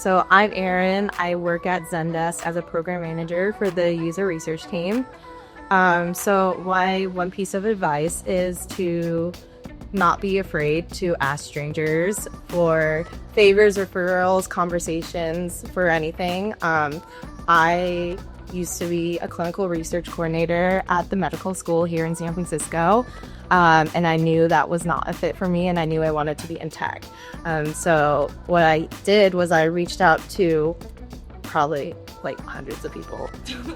So I'm Erin. I work at Zendesk as a program manager for the user research team. So my one piece of advice is to not be afraid to ask strangers for favors, referrals, conversations, for anything. I used to be a clinical research coordinator at the medical school here in San Francisco. And I knew that was not a fit for me, and I knew I wanted to be in tech. So what I did was I reached out to probably like hundreds of people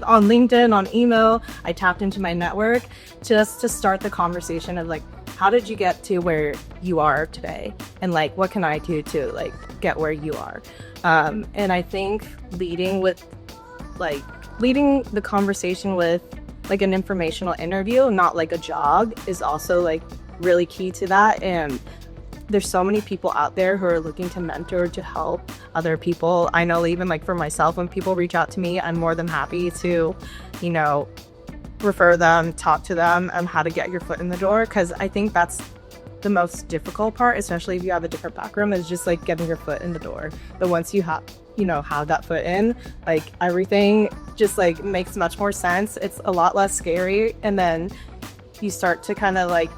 on LinkedIn, on email. I tapped into my network just to start the conversation of like, how did you get to where you are today? And like, what can I do to like get where you are? And I think leading the conversation with like an informational interview, not like a jog, is also like really key to that. And there's so many people out there who are looking to mentor, to help other people. I know even like for myself, when people reach out to me, I'm more than happy to, refer them, talk to them on how to get your foot in the door. Cause I think that's the most difficult part, especially if you have a different background, is just like getting your foot in the door. But once you have that foot in, like everything just like makes much more sense. It's a lot less scary. And then you start to kind of like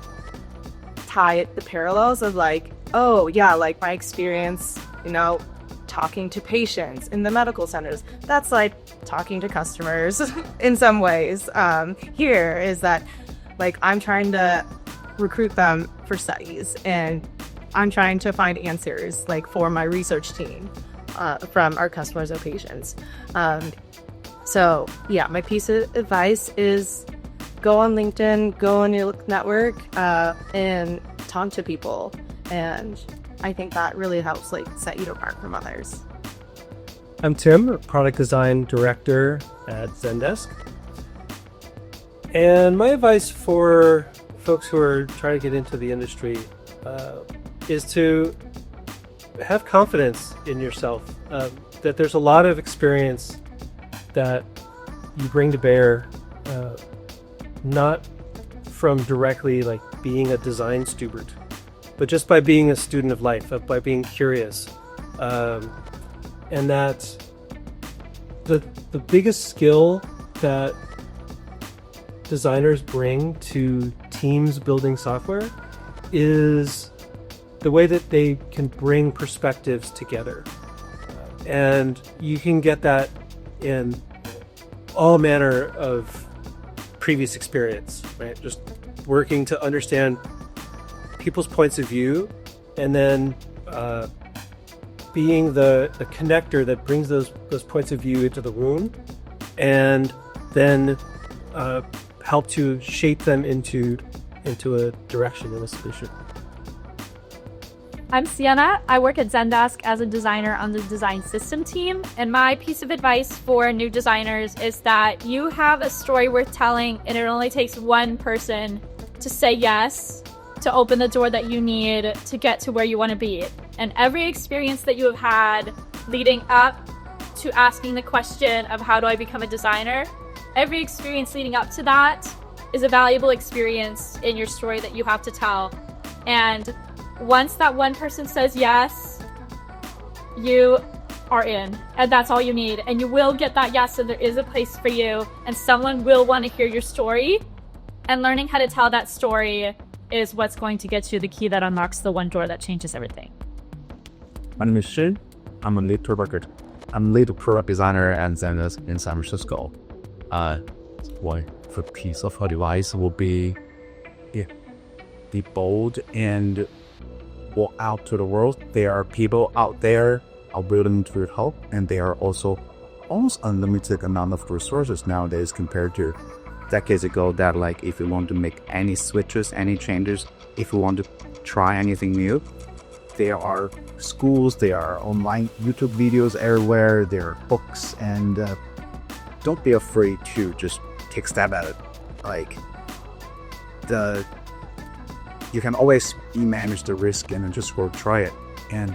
tie the parallels of like, oh yeah, like my experience, talking to patients in the medical centers, that's like talking to customers in some ways. Here is that like I'm trying to recruit them for studies, and I'm trying to find answers like for my research team from our customers or patients. So yeah, my piece of advice is go on LinkedIn, go on your network, and talk to people. And I think that really helps like set you apart from others. I'm Tim, product design director at Zendesk. And my advice for folks who are trying to get into the industry is to have confidence in yourself, that there's a lot of experience that you bring to bear, not from directly like being a design student, but just by being a student of life, by being curious. And that the biggest skill that designers bring to teams building software is the way that they can bring perspectives together. And you can get that in all manner of previous experience, right? Just working to understand people's points of view, and then being the connector that brings those points of view into the room, and then help to shape them into a direction and a solution. I'm Sienna. I work at Zendesk as a designer on the design system team. And my piece of advice for new designers is that you have a story worth telling, and it only takes one person to say yes to open the door that you need to get to where you want to be. And every experience that you have had leading up to asking the question of how do I become a designer, every experience leading up to that is a valuable experience in your story that you have to tell. And once that one person says yes, you are in, and that's all you need. And you will get that yes, and there is a place for you, and someone will want to hear your story. And learning how to tell that story is what's going to get you the key that unlocks the one door that changes everything. My name is Shin. I'm a lead product designer at Zendesk in San Francisco. One piece of advice will be bold and walk out to the world. There are people out there are willing to help, and there are also almost unlimited amount of resources nowadays compared to decades ago, that like if you want to make any switches, any changes, if you want to try anything new, there are schools, there are online YouTube videos everywhere, there are books, and don't be afraid to just take a stab at it. Like you can always manage the risk and just go try it. And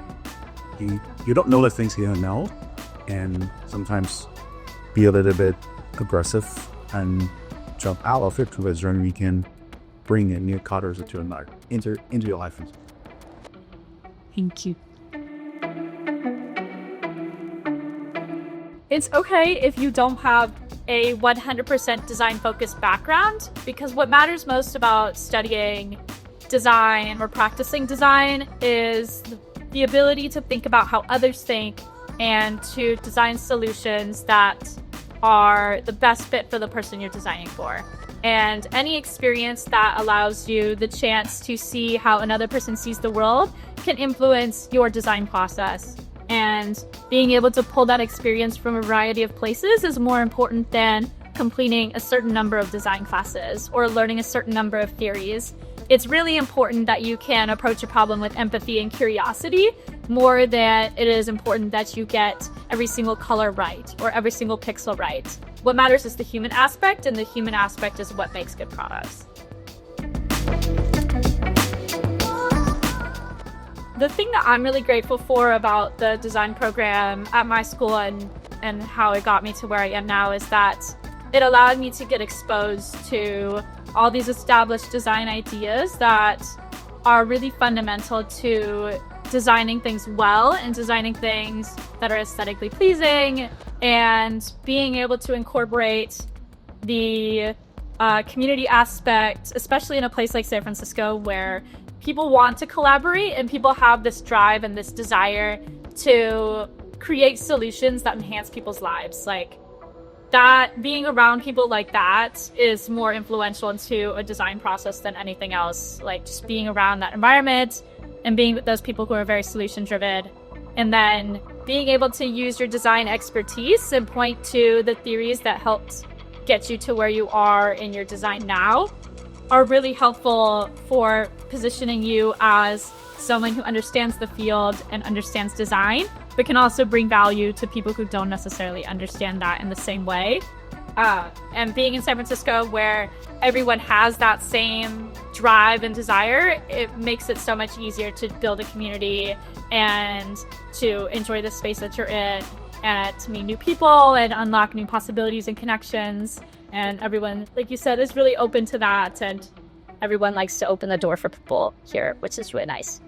you don't know the things you don't know, and sometimes be a little bit aggressive and jump out of it, because then we can bring in new colors into your life. Thank you. It's okay if you don't have a 100% design-focused background, because what matters most about studying design or practicing design is the ability to think about how others think and to design solutions that are the best fit for the person you're designing for. And any experience that allows you the chance to see how another person sees the world can influence your design process. And being able to pull that experience from a variety of places is more important than completing a certain number of design classes or learning a certain number of theories. It's really important that you can approach a problem with empathy and curiosity more than it is important that you get every single color right or every single pixel right. What matters is the human aspect, and the human aspect is what makes good products. The thing that I'm really grateful for about the design program at my school and how it got me to where I am now is that it allowed me to get exposed to all these established design ideas that are really fundamental to designing things well and designing things that are aesthetically pleasing, and being able to incorporate the community aspect, especially in a place like San Francisco where people want to collaborate and people have this drive and this desire to create solutions that enhance people's lives. Like that, being around people like that is more influential into a design process than anything else. Like just being around that environment and being with those people who are very solution driven, and then being able to use your design expertise and point to the theories that helped get you to where you are in your design now are really helpful for positioning you as someone who understands the field and understands design, but can also bring value to people who don't necessarily understand that in the same way. And being in San Francisco where everyone has that same drive and desire, it makes it so much easier to build a community and to enjoy the space that you're in and to meet new people and unlock new possibilities and connections. And everyone, like you said, is really open to that, and everyone likes to open the door for people here, which is really nice.